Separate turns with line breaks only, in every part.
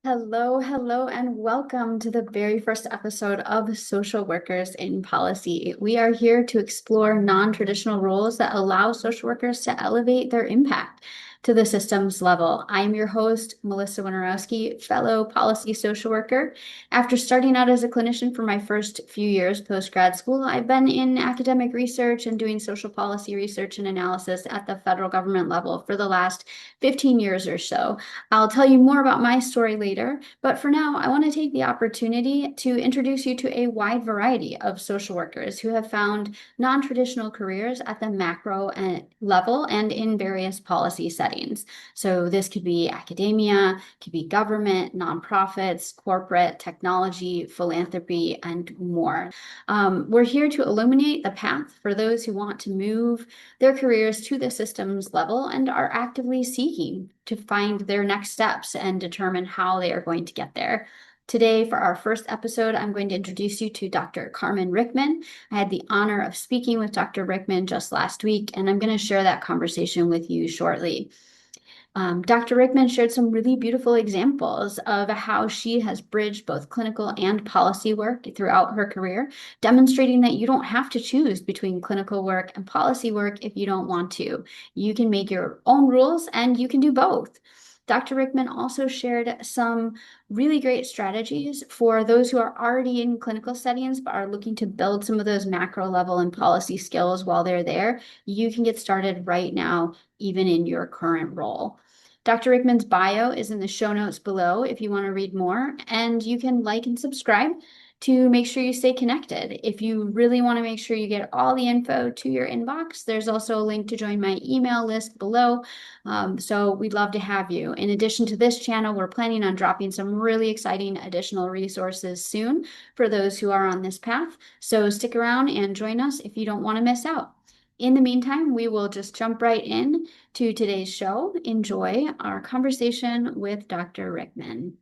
Hello, hello, and welcome to the very first episode of Social Workers in Policy. We are here to explore non-traditional roles that allow social workers to elevate their impact to the systems level. I'm your host, Melissa Winarowski, fellow policy social worker. After starting out as a clinician for my first few years post-grad school, I've been in academic research and doing social policy research and analysis at the federal government level for the last 15 years or so. I'll tell you more about my story later, but for now, I want to take the opportunity to introduce you to a wide variety of social workers who have found non-traditional careers at the macro level and in various policy settings. So this could be academia, could be government, nonprofits, corporate, technology, philanthropy, and more. We're here to illuminate the path for those who want to move their careers to the systems level and are actively seeking to find their next steps and determine how they are going to get there. Today, for our first episode, I'm going to introduce you to Dr. Carmen Rickman. I had the honor of speaking with Dr. Rickman just last week, and I'm going to share that conversation with you shortly. Dr. Rickman shared some really beautiful examples of how she has bridged both clinical and policy work throughout her career, demonstrating that you don't have to choose between clinical work and policy work if you don't want to. You can make your own rules and you can do both. Dr. Rickman also shared some really great strategies for those who are already in clinical settings but are looking to build some of those macro level and policy skills while they're there. You can get started right now, even in your current role. Dr. Rickman's bio is in the show notes below if you want to read more, and you can like and subscribe to make sure you stay connected. If you really want to make sure you get all the info to your inbox, there's also a link to join my email list below. So we'd love to have you. In addition to this channel, we're planning on dropping some really exciting additional resources soon for those who are on this path. So stick around and join us if you don't want to miss out. In the meantime, we will just jump right in to today's show. Enjoy our conversation with Dr. Rickman.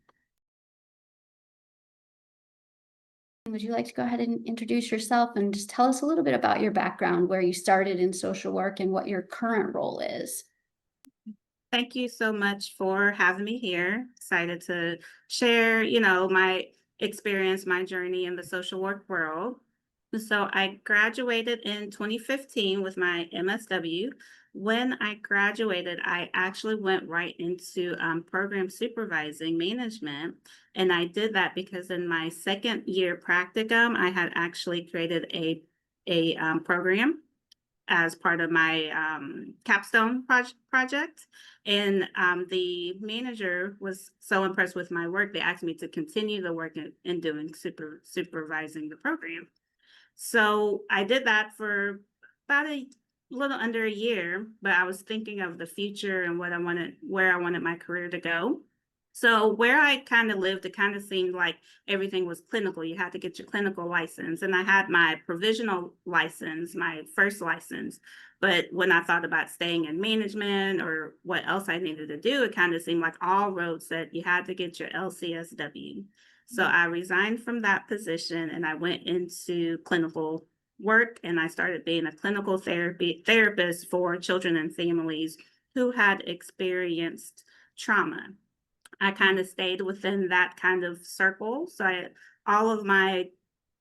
Would you like to go ahead and introduce yourself and just tell us a little bit about your background, where you started in social work and what your current role is?
Thank you so much for having me here. Excited to share, my experience, my journey in the social work world. So I graduated in 2015 with my MSW. When I graduated, I actually went right into program supervising management. And I did that because in my second year practicum, I had actually created a program as part of my capstone project. And the manager was so impressed with my work, they asked me to continue the work in doing supervising the program. So I did that for about a little under a year, but I was thinking of the future and where I wanted my career to go. So where I kind of lived, it kind of seemed like everything was clinical. You had to get your clinical license. And I had my provisional license, my first license. But when I thought about staying in management or what else I needed to do, it kind of seemed like all roads said you had to get your LCSW. So I resigned from that position and I went into clinical work, and I started being a clinical therapist for children and families who had experienced trauma. I kind of stayed within that kind of circle. So all of my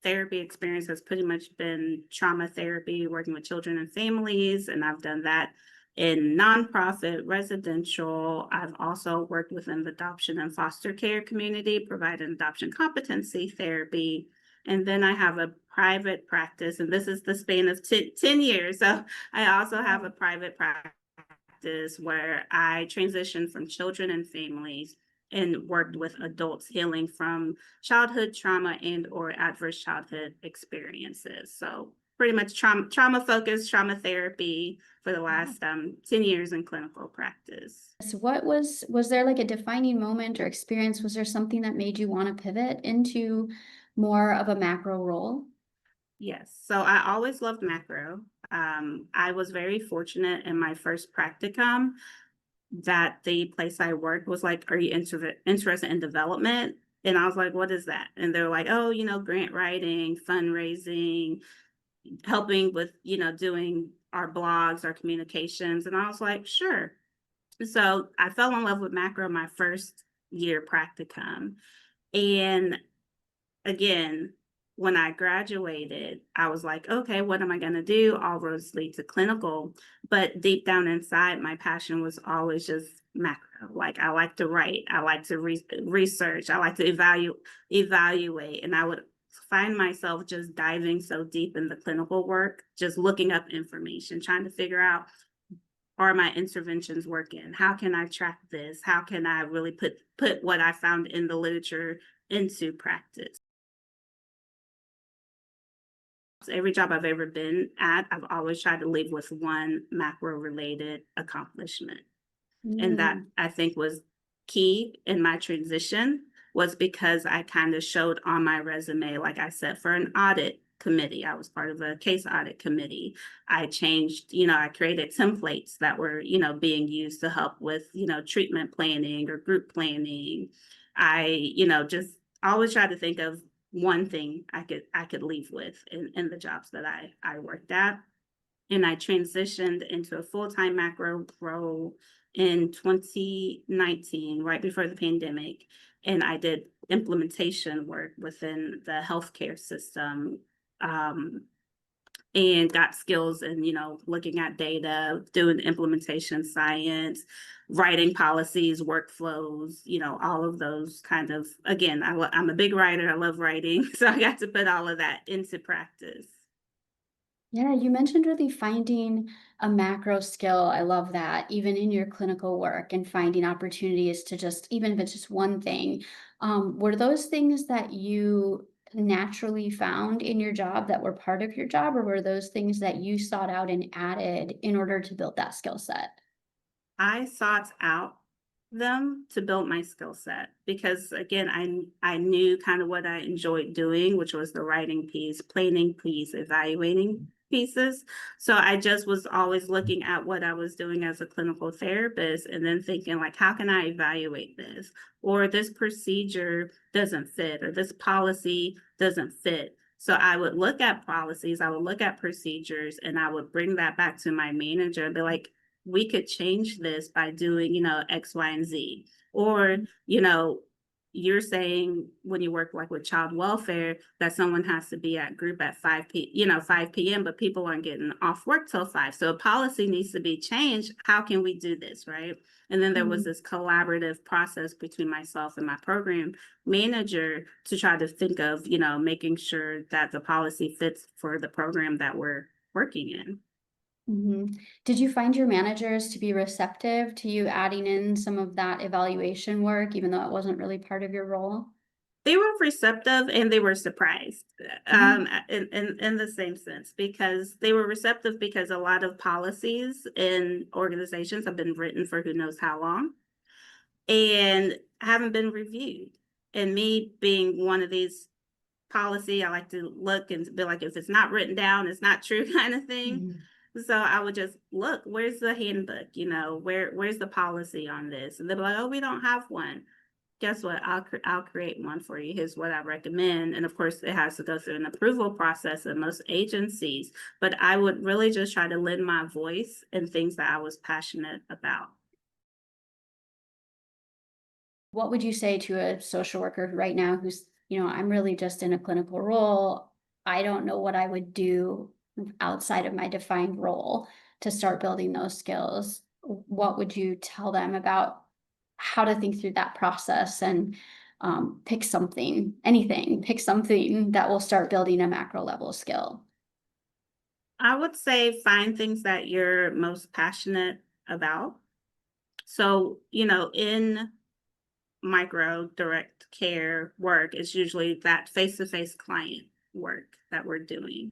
therapy experience has pretty much been trauma therapy, working with children and families, and I've done that in nonprofit, residential. I've also worked within the adoption and foster care community, providing adoption competency therapy. And then I have a private practice, and this is the span of 10 years. So I also have a private practice where I transitioned from children and families and worked with adults healing from childhood trauma and or adverse childhood experiences. So pretty much trauma focused trauma therapy for the last 10 years in clinical practice.
So was there like a defining moment or experience? Was there something that made you want to pivot into more of a macro role?
Yes. So I always loved macro. I was very fortunate in my first practicum that the place I worked was like, "Are you interested in development?" And I was like, "What is that?" And they're like, "Oh, grant writing, fundraising, helping with, doing our blogs, our communications." And I was like, "Sure." So I fell in love with macro my first year practicum. And again, when I graduated, I was like, okay, what am I going to do? All roads lead to clinical. But deep down inside, my passion was always just macro. Like I like to write, I like to research, I like to evaluate. And I would find myself just diving so deep in the clinical work, just looking up information, trying to figure out, are my interventions working? How can I track this? How can I really put what I found in the literature into practice? Every job I've ever been at, I've always tried to leave with one macro related accomplishment. And that
Mm.
I think was key in my transition, was because I kind of showed on my resume, like I said, for an audit committee. I was part of a case audit committee. I changed, I created templates that were, being used to help with, treatment planning or group planning. I, just always try to think of one thing I could leave with in the jobs that I worked at. And I transitioned into a full-time macro role in 2019, right before the pandemic. And I did implementation work within the healthcare system, and got skills in, looking at data, doing implementation science, writing policies, workflows, all of those kind of, again, I'm a big writer. I love writing. So I got to put all of that into practice.
Yeah, you mentioned really finding a macro skill. I love that, even in your clinical work and finding opportunities to just, even if it's just one thing. Were those things that you naturally found in your job that were part of your job, or were those things that you sought out and added in order to build that skill set?
I sought out them to build my skill set because again, I knew kind of what I enjoyed doing, which was the writing piece, planning piece, evaluating pieces. So I just was always looking at what I was doing as a clinical therapist and then thinking like, how can I evaluate this? Or this procedure doesn't fit, or this policy doesn't fit. So I would look at policies, I would look at procedures, and I would bring that back to my manager and be like, we could change this by doing, X, Y, and Z. Or, you're saying when you work like with child welfare that someone has to be at group at 5 p.m., but people aren't getting off work till 5. So a policy needs to be changed. How can we do this, right? And then there was
Mhm.
this collaborative process between myself and my program manager to try to think of, making sure that the policy fits for the program that we're working in.
Did you find your managers to be receptive to you adding in some of that evaluation work, even though it wasn't really part of your role?
They were receptive and they were surprised,
Mhm.
in the same sense, because they were receptive because a lot of policies in organizations have been written for who knows how long and haven't been reviewed. And me being one of these policy, I like to look and be like, if it's not written down, it's not true kind of thing.
Mhm.
So I would just look, where's the handbook? Where's the policy on this? And they're like, oh, we don't have one. Guess what? I'll create one for you. Here's what I recommend. And of course, it has to go through an approval process in most agencies. But I would really just try to lend my voice in things that I was passionate about.
What would you say to a social worker right now who's, I'm really just in a clinical role. I don't know what I would do outside of my defined role to start building those skills. What would you tell them about how to think through that process and pick something, anything, pick something that will start building a macro level skill?
I would say find things that you're most passionate about. So, in micro direct care work is usually that face-to-face client work that we're doing.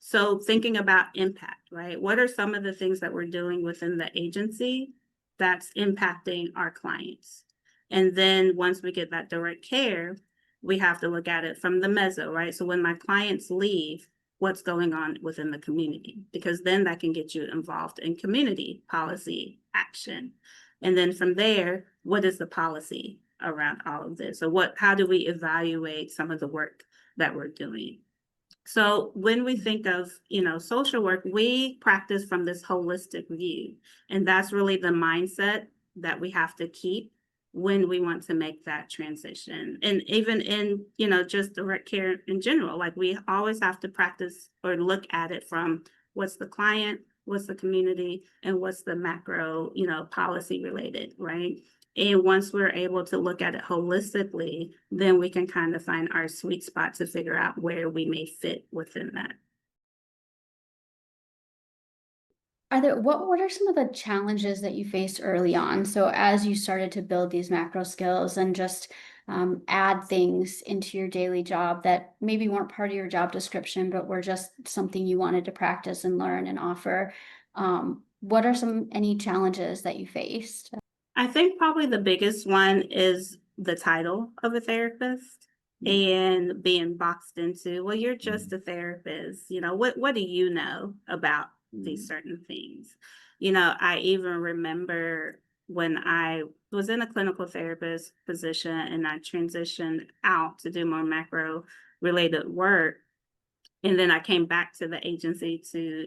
So thinking about impact, right? What are some of the things that we're doing within the agency that's impacting our clients? And then once we get that direct care, we have to look at it from the meso, right? So when my clients leave, what's going on within the community? Because then that can get you involved in community policy action. And then from there, what is the policy around all of this? So how do we evaluate some of the work that we're doing? So when we think of, social work, we practice from this holistic view. And that's really the mindset that we have to keep. when we want to make that transition. And even in, just direct care in general, like we always have to practice or look at it from what's the client, what's the community, and what's the macro, policy related, right? And once we're able to look at it holistically, then we can kind of find our sweet spot to figure out where we may fit within that.
What are some of the challenges that you faced early on? So as you started to build these macro skills and just add things into your daily job that maybe weren't part of your job description, but were just something you wanted to practice and learn and offer. What are any challenges that you faced?
I think probably the biggest one is the title of a therapist and being boxed into, well, you're just a therapist. What do you know about these certain things? I even remember when I was in a clinical therapist position and I transitioned out to do more macro related work. And then I came back to the agency to,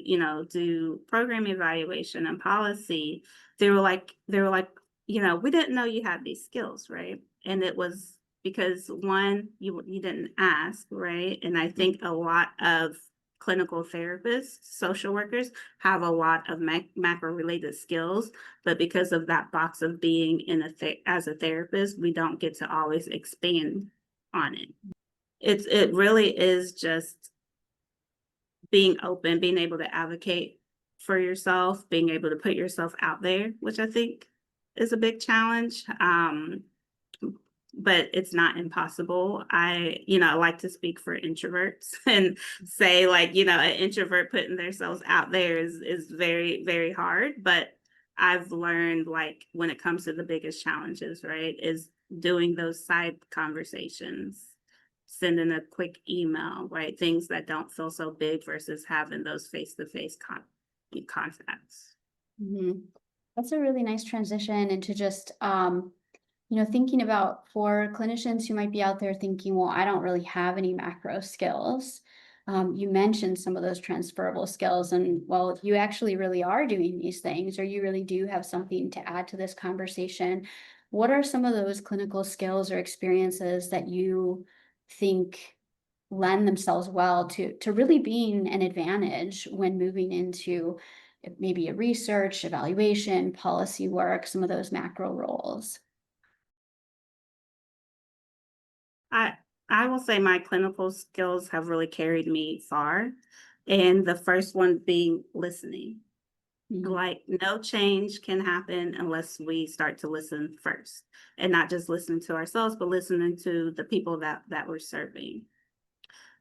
do program evaluation and policy. They were like, we didn't know you had these skills, right? And it was because one, you didn't ask, right? And I think a lot of clinical therapists, social workers have a lot of macro related skills, but because of that box of being as a therapist, we don't get to always expand on it. It really is just being open, being able to advocate for yourself, being able to put yourself out there, which I think is a big challenge. But it's not impossible. I like to speak for introverts and say like, an introvert putting themselves out there is very, very hard. But I've learned like when it comes to the biggest challenges, right, is doing those side conversations, sending a quick email, right? Things that don't feel so big versus having those face-to-face contacts.
Mm-hmm. That's a really nice transition into just, thinking about for clinicians who might be out there thinking, well, I don't really have any macro skills. You mentioned some of those transferable skills, and well, you actually really are doing these things, or you really do have something to add to this conversation. What are some of those clinical skills or experiences that you think lend themselves well to really being an advantage when moving into maybe a research, evaluation, policy work, some of those macro roles?
I I will say my clinical skills have really carried me far. And the first one being listening.
Mhm.
Like no change can happen unless we start to listen first. And not just listening to ourselves, but listening to the people that we're serving.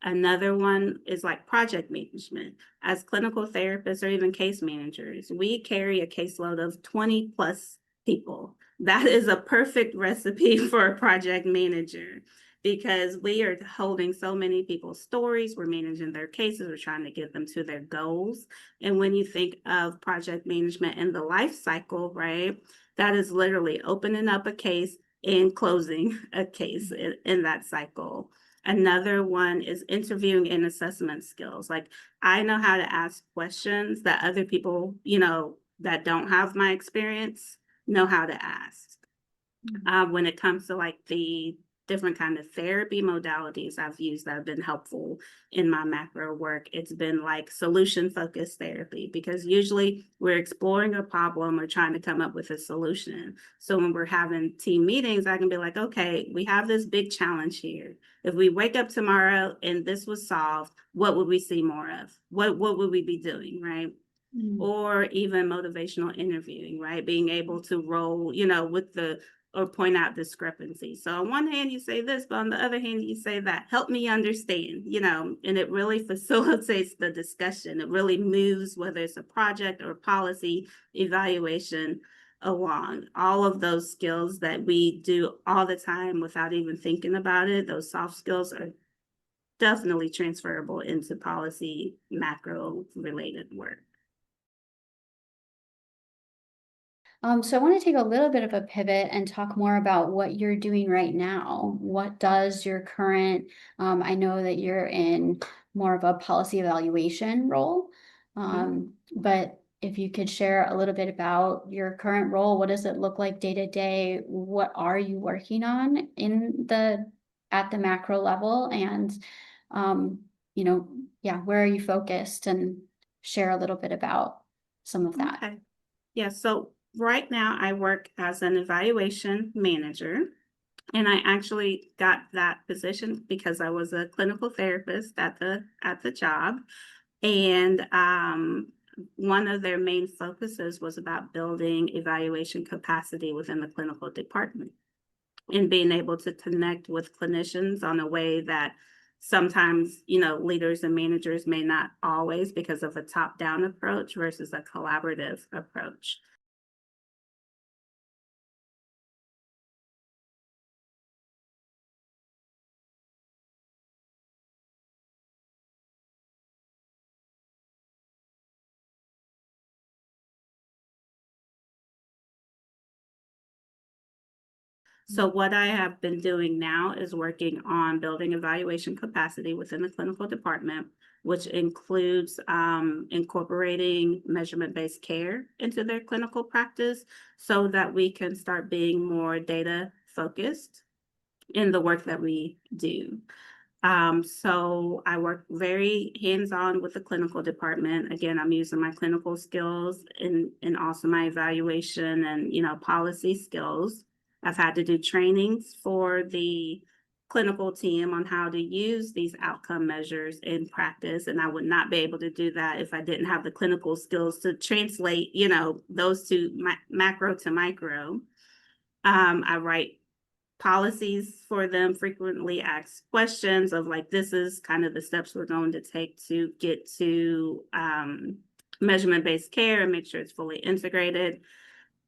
Another one is like project management. As clinical therapists or even case managers, we carry a caseload of 20 plus people. That is a perfect recipe for a project manager because we are holding so many people's stories. We're managing their cases. We're trying to get them to their goals. And when you think of project management in the life cycle, right, that is literally opening up a case and closing a case in that cycle. Another one is interviewing and assessment skills. Like I know how to ask questions that other people, that don't have my experience know how to ask. When it comes to like the different kind of therapy modalities I've used that have been helpful in my macro work, it's been like solution focused therapy because usually we're exploring a problem or trying to come up with a solution. So when we're having team meetings, I can be like, okay, we have this big challenge here. If we wake up tomorrow and this was solved, what would we see more of? What would we be doing, right?
Mm.
Or even motivational interviewing, right? Being able to roll, with or point out discrepancies. So on one hand, you say this, but on the other hand, you say that. Help me understand, and it really facilitates the discussion. It really moves, whether it's a project or policy evaluation along. All of those skills that we do all the time without even thinking about it, those soft skills are definitely transferable into policy macro related work.
So I want to take a little bit of a pivot and talk more about what you're doing right now. What does your current, I know that you're in more of a policy evaluation role, but if you could share a little bit about your current role, what does it look like day to day? What are you working on at the macro level? And, yeah, where are you focused? And share a little bit about some of that.
Okay. Yeah, so right now I work as an evaluation manager, and I actually got that position because I was a clinical therapist at the job. And one of their main focuses was about building evaluation capacity within the clinical department and being able to connect with clinicians on a way that sometimes, leaders and managers may not always, because of a top-down approach versus a collaborative approach. So what I have been doing now is working on building evaluation capacity within the clinical department, which includes incorporating measurement-based care into their clinical practice so that we can start being more data focused in the work that we do. So I work very hands-on with the clinical department. Again, I'm using my clinical skills and also my evaluation and, policy skills. I've had to do trainings for the clinical team on how to use these outcome measures in practice. And I would not be able to do that if I didn't have the clinical skills to translate, those two macro to micro. I write policies for them, frequently asked questions of like, this is kind of the steps we're going to take to get to measurement-based care and make sure it's fully integrated.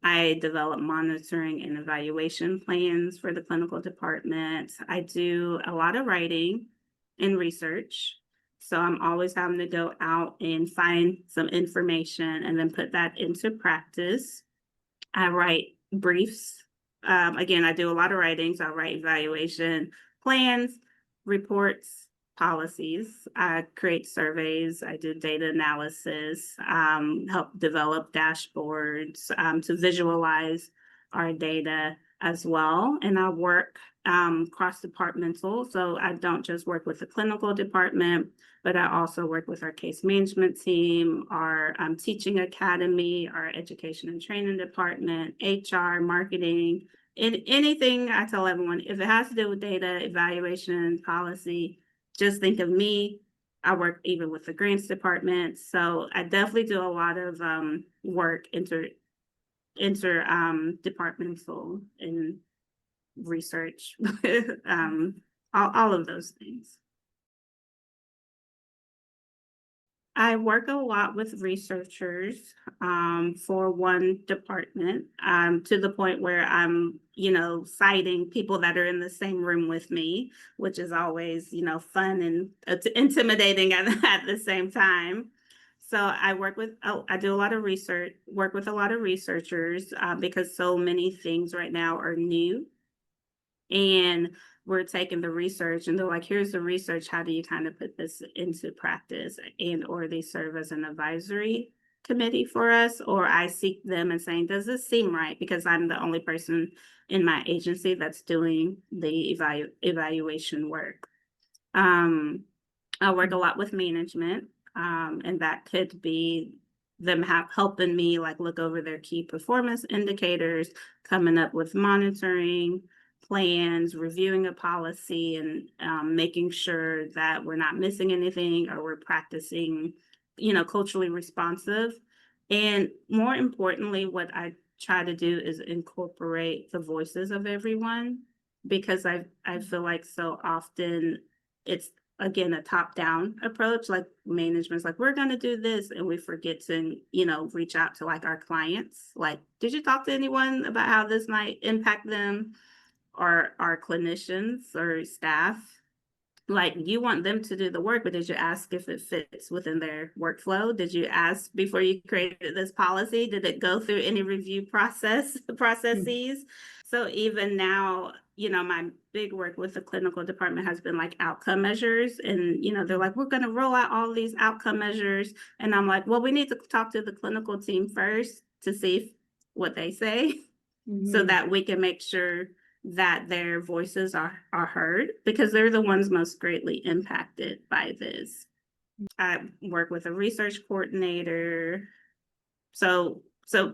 I develop monitoring and evaluation plans for the clinical department. I do a lot of writing and research. So I'm always having to go out and find some information and then put that into practice. I write briefs. Again, I do a lot of writing, so I write evaluation plans, reports, policies. I create surveys. I do data analysis, help develop dashboards to visualize our data as well. And I work cross-departmental, so I don't just work with the clinical department, but I also work with our case management team, our teaching academy, our education and training department, HR, marketing, anything. I tell everyone, if it has to do with data, evaluation, policy, just think of me. I work even with the grants department. So I definitely do a lot of work departmental and research, all of those things. I work a lot with researchers for one department to the point where I'm, citing people that are in the same room with me, which is always, fun and intimidating at the same time. So I do a lot of research, work with a lot of researchers because so many things right now are new. And we're taking the research and they're like, here's the research. How do you kind of put this into practice? And or they serve as an advisory committee for us, or I seek them and saying, does this seem right? Because I'm the only person in my agency that's doing the evaluation work. I work a lot with management, and that could be them helping me like look over their key performance indicators, coming up with monitoring plans, reviewing a policy, and making sure that we're not missing anything or we're practicing, culturally responsive. And more importantly, what I try to do is incorporate the voices of everyone because I feel like so often it's again a top-down approach, like management's like, we're going to do this, and we forget to reach out to like our clients, like, did you talk to anyone about how this might impact them or our clinicians or staff? Like, you want them to do the work, but did you ask if it fits within their workflow? Did you ask before you created this policy? Did it go through any review processes? So even now, my big work with the clinical department has been like outcome measures. And, they're like, we're going to roll out all these outcome measures. And I'm like, well, we need to talk to the clinical team first to see what they say so that we can make sure that their voices are heard, because they're the ones most greatly impacted by this. I work with a research coordinator. So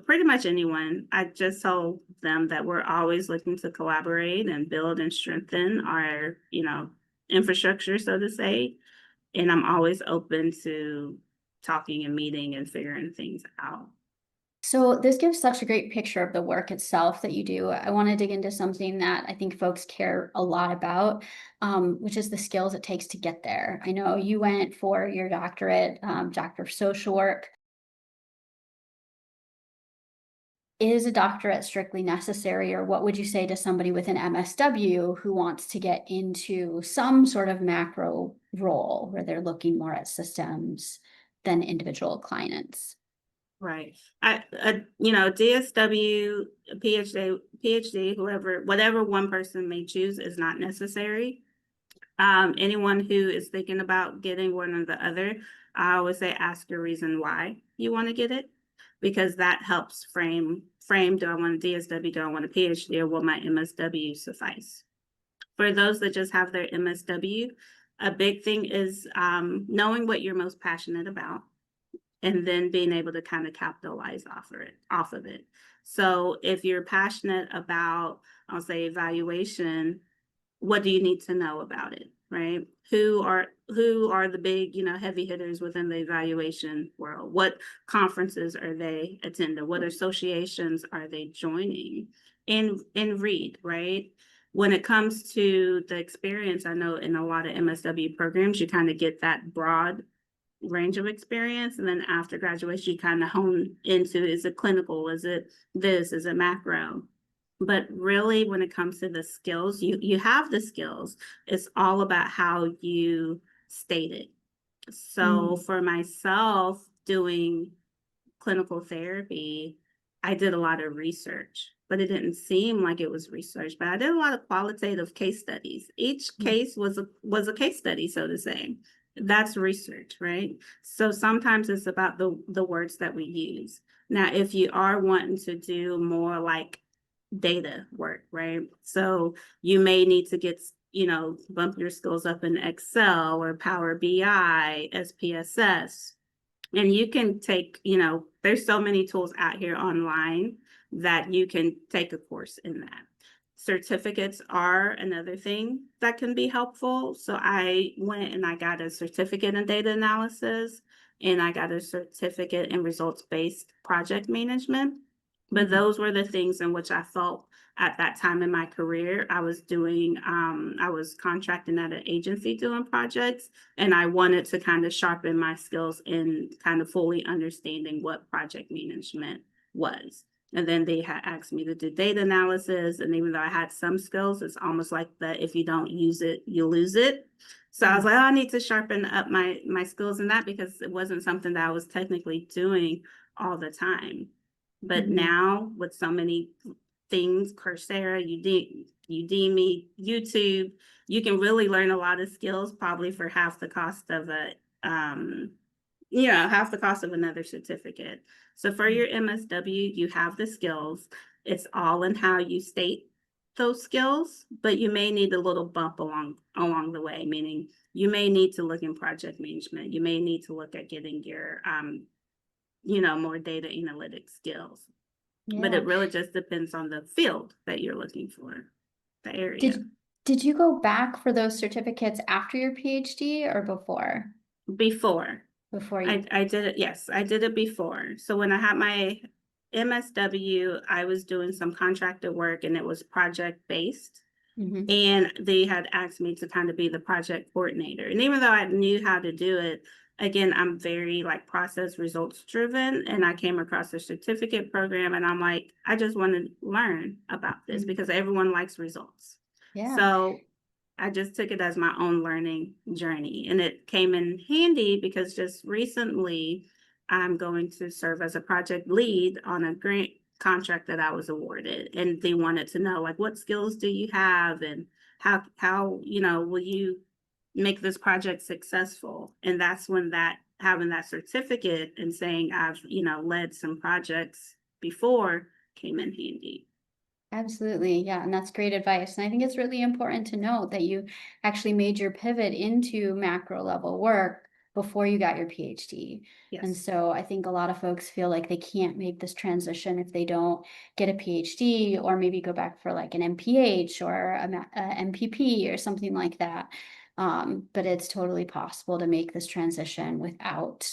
pretty much anyone. I just told them that we're always looking to collaborate and build and strengthen our, infrastructure, so to say. And I'm always open to talking and meeting and figuring things out.
So this gives such a great picture of the work itself that you do. I want to dig into something that I think folks care a lot about, which is the skills it takes to get there. I know you went for your doctorate, Doctor of Social Work. Is a doctorate strictly necessary, or what would you say to somebody with an MSW who wants to get into some sort of macro role where they're looking more at systems than individual clients?
Right. DSW, PhD, whatever one person may choose is not necessary. Anyone who is thinking about getting one or the other, I always say ask your reason why you want to get it, because that helps frame, do I want a DSW, do I want a PhD, or will my MSW suffice? For those that just have their MSW, a big thing is knowing what you're most passionate about, and then being able to kind of capitalize off of it. So if you're passionate about, I'll say, evaluation, what do you need to know about it, right? Who are the big, heavy hitters within the evaluation world? What conferences are they attending? What associations are they joining? And read, right? When it comes to the experience, I know in a lot of MSW programs, you kind of get that broad range of experience. And then after graduation, you kind of hone into, is it clinical? Is it this? Is it macro? But really, when it comes to the skills, you have the skills. It's all about how you state it. So for myself, doing clinical therapy, I did a lot of research, but it didn't seem like it was research. But I did a lot of qualitative case studies. Each case was a case study, so to say. That's research, right? So sometimes it's about the words that we use. Now, if you are wanting to do more like data work, right? So you may need to get, bump your skills up in Excel or Power BI, SPSS. And you can take, there's so many tools out here online that you can take a course in that. Certificates are another thing that can be helpful. So I went and I got a certificate in data analysis, and I got a certificate in results-based project management. But those were the things in which I felt at that time in my career, I was contracting at an agency doing projects, and I wanted to kind of sharpen my skills in kind of fully understanding what project management was. And then they had asked me to do data analysis. And even though I had some skills, it's almost like that if you don't use it, you lose it. So I was like, oh, I need to sharpen up my skills in that, because it wasn't something that I was technically doing all the time. But now with so many things, Coursera, Udemy, YouTube, you can really learn a lot of skills probably for half the cost of another certificate. So for your MSW, you have the skills. It's all in how you state those skills, but you may need a little bump along the way, meaning you may need to look in project management. You may need to look at getting your more data analytics skills. But it really just depends on the field that you're looking for, the area.
Did you go back for those certificates after your PhD or before?
Before.
Before you?
I did it, yes, I did it before. So when I had my MSW, I was doing some contractor work, and it was project-based. And they had asked me to kind of be the project coordinator. And even though I knew how to do it, again, I'm very like process results driven, and I came across a certificate program, and I'm like, I just want to learn about this because everyone likes results.
Yeah.
So I just took it as my own learning journey. And it came in handy because just recently I'm going to serve as a project lead on a grant contract that I was awarded. And they wanted to know, like, what skills do you have, and how, will you make this project successful? And that's when that having that certificate and saying I've, led some projects before came in handy.
Absolutely. Yeah. And that's great advice. And I think it's really important to note that you actually made your pivot into macro level work before you got your PhD. And
Yes.
so I think a lot of folks feel like they can't make this transition if they don't get a PhD or maybe go back for like an MPH or a MPP or something like that. But it's totally possible to make this transition without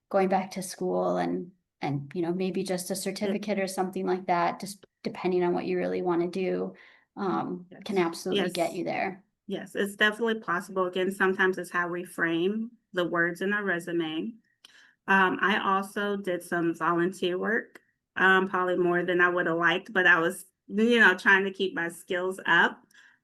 going back to school and maybe just a
It,
certificate or something like that, just depending on what you really want to do, can
yes.
absolutely get
Yes.
you there.
Yes, it's definitely possible. Again, sometimes it's how we frame the words in our resume. I also did some volunteer work, probably more than I would have liked, but I was, trying to keep my skills up.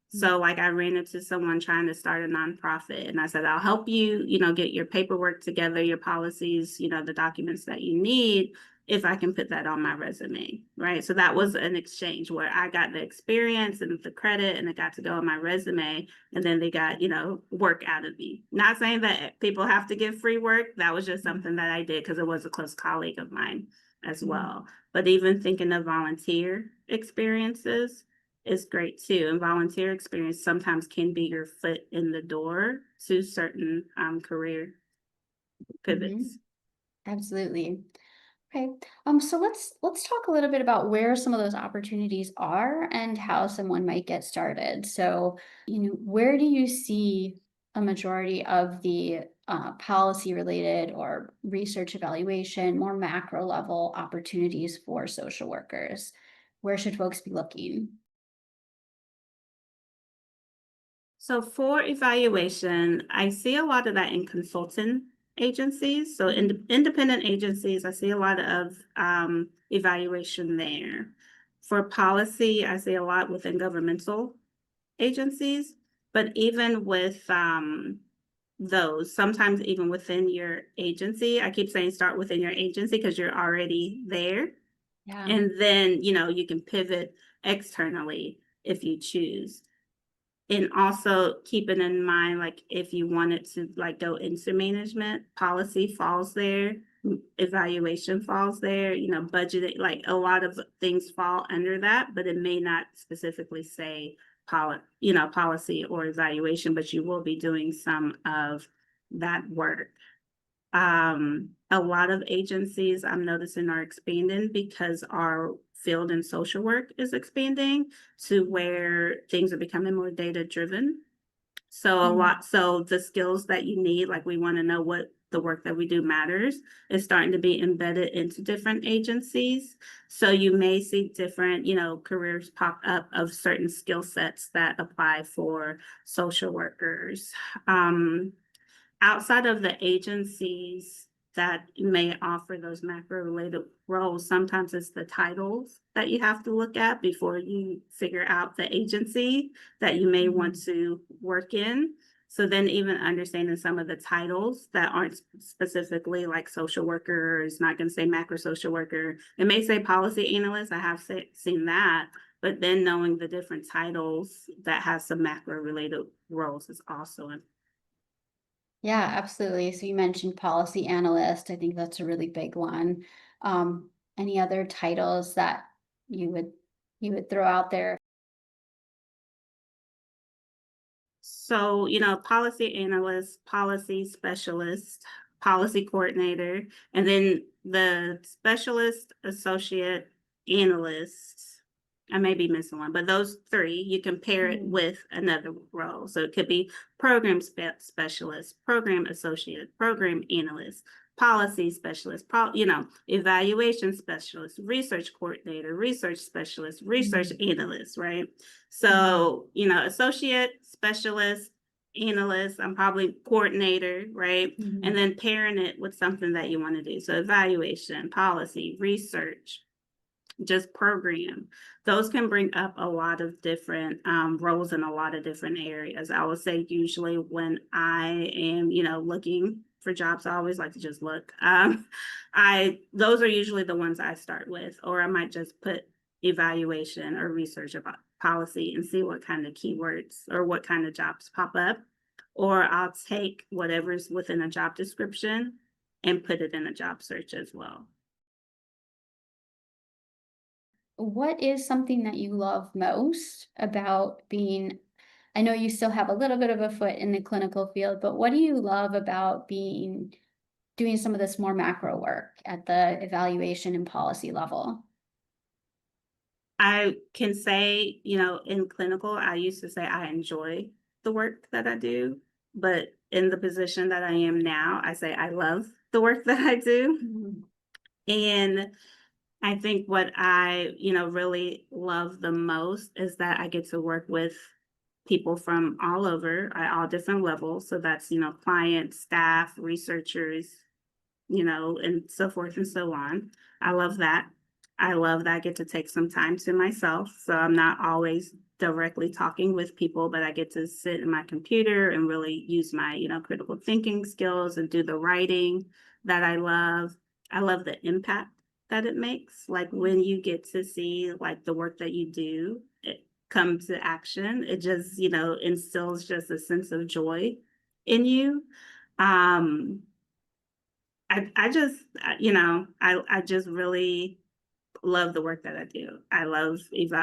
So like I ran into someone trying to start a nonprofit, and I said, I'll help you, get your paperwork together, your policies, the documents that you need, if I can put that on my resume, right? So that was an exchange where I got the experience and the credit, and it got to go on my resume, and then they got, work out of me. Not saying that people have to give free work. That was just something that I did because it was a close colleague of mine as well. But even thinking of volunteer experiences is great too. And volunteer experience sometimes can be your foot in the door to certain career
Mm-hmm.
pivots.
Absolutely. Okay. So let's talk a little bit about where some of those opportunities are and how someone might get started. So, where do you see a majority of the policy related or research evaluation, more macro level opportunities for social workers? Where should folks be looking?
So for evaluation, I see a lot of that in consultant agencies. So in independent agencies, I see a lot of evaluation there. For policy, I see a lot within governmental agencies, but even with those, sometimes even within your agency, I keep saying start within your agency because you're already there.
Yeah.
And then, you can pivot externally if you choose. And also keeping in mind, like if you wanted to like go into management, policy falls there, evaluation falls there, budgeting, like a lot of things fall under that, but it may not specifically say policy or evaluation, but you will be doing some of that work. A lot of agencies I'm noticing are expanding because our field in social work is expanding to where things are becoming more data driven. So the skills that you need, like we want to know what the work that we do matters, is starting to be embedded into different agencies. So you may see different, careers pop up of certain skill sets that apply for social workers. Um, Outside of the agencies that may offer those macro related roles, sometimes it's the titles that you have to look at before you figure out the agency that you may want to work in. So then even understanding some of the titles that aren't specifically like social worker, it's not going to say macro social worker. It may say policy analyst. I have seen that, but then knowing the different titles that have some macro related roles is also important.
Yeah, absolutely. So you mentioned policy analyst. I think that's a really big one. Any other titles that you would you would throw out there?
So, policy analyst, policy specialist, policy coordinator, and then the specialist, associate, analyst. I may be missing one, but those three, you can pair it with another role. So it could be program specialist, program associate, program analyst, policy specialist, evaluation specialist, research coordinator, research specialist, research analyst, right? So, associate, specialist, analyst, I'm probably coordinator, right? And then pairing it with something that you want to do. So evaluation, policy, research, just program. Those can bring up a lot of different roles in a lot of different areas. I would say usually when I am, looking for jobs, I always like to just look. Those are usually the ones I start with, or I might just put evaluation or research about policy and see what kind of keywords or what kind of jobs pop up. Or I'll take whatever's within a job description and put it in a job search as well.
What is something that you love most about being, I know you still have a little bit of a foot in the clinical field, but what do you love about doing some of this more macro work at the evaluation and policy level?
I can say, in clinical, I used to say I enjoy the work that I do, but in the position that I am now, I say I love the work that I do.
Mhm.
And I think what I, really love the most is that I get to work with people from all over at all different levels. So that's, clients, staff, researchers, and so forth and so on. I love that. I love that I get to take some time to myself. So I'm not always directly talking with people, but I get to sit in my computer and really use my, critical thinking skills and do the writing that I love. I love the impact that it makes. Like when you get to see like the work that you do it come to action, it just, instills just a sense of joy in you. Um, I just, I just really love the work that I do. I love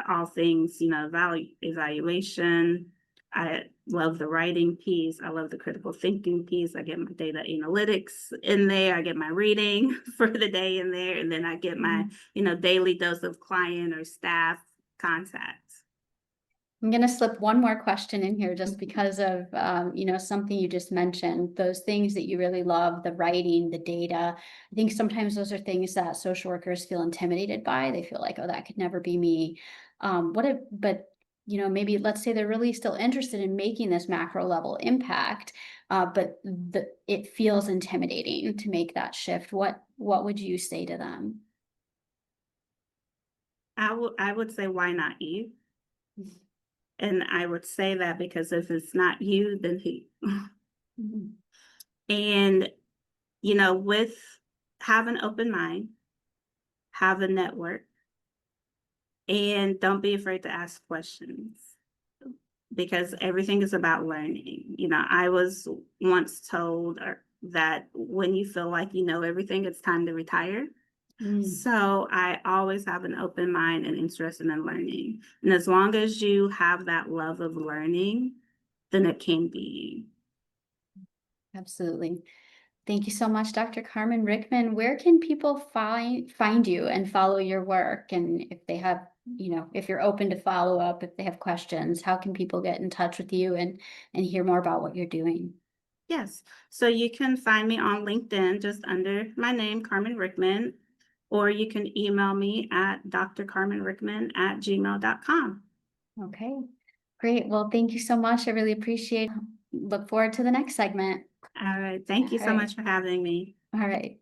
all things, evaluation. I love the writing piece. I love the critical thinking piece. I get my data analytics in there. I get my reading for the day in there. And then I get my, daily dose of client or staff contacts.
I'm going to slip one more question in here just because of, something you just mentioned, those things that you really love, the writing, the data. I think sometimes those are things that social workers feel intimidated by. They feel like, oh, that could never be me. But maybe let's say they're really still interested in making this macro level impact, but it feels intimidating to make that shift. What would you say to them?
I would say, why not you? And I would say that because if it's not you, then who?
Mhm.
And, with have an open mind, have a network, and don't be afraid to ask questions because everything is about learning. I was once told that when you feel like you know everything, it's time to retire.
Mm,
So I always have an open mind and interested in learning. And as long as you have that love of learning, then it can be.
absolutely. Thank you so much, Dr. Carmen Rickman. Where can people find you and follow your work? And if they have, if you're open to follow up, if they have questions, how can people get in touch with you and hear more about what you're doing?
Yes. So you can find me on LinkedIn just under my name, Carmen Rickman, or you can email me at drcarmenrickman@gmail.com.
Okay, great. Well, thank you so much. I really appreciate it. Look forward to the next segment.
All right. Thank
All
you so
right.
much for having me.
All right.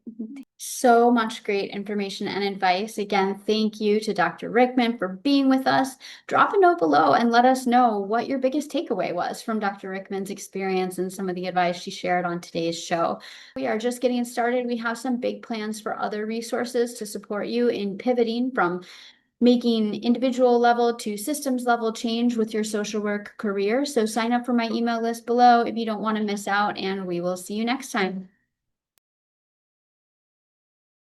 So much great information and advice. Again, thank you to Dr. Rickman for being with us. Drop a note below and let us know what your biggest takeaway was from Dr. Rickman's experience and some of the advice she shared on today's show. We are just getting started. We have some big plans for other resources to support you in pivoting from making individual level to systems level change with your social work career. So sign up for my email list below if you don't want to miss out, and we will see you next time.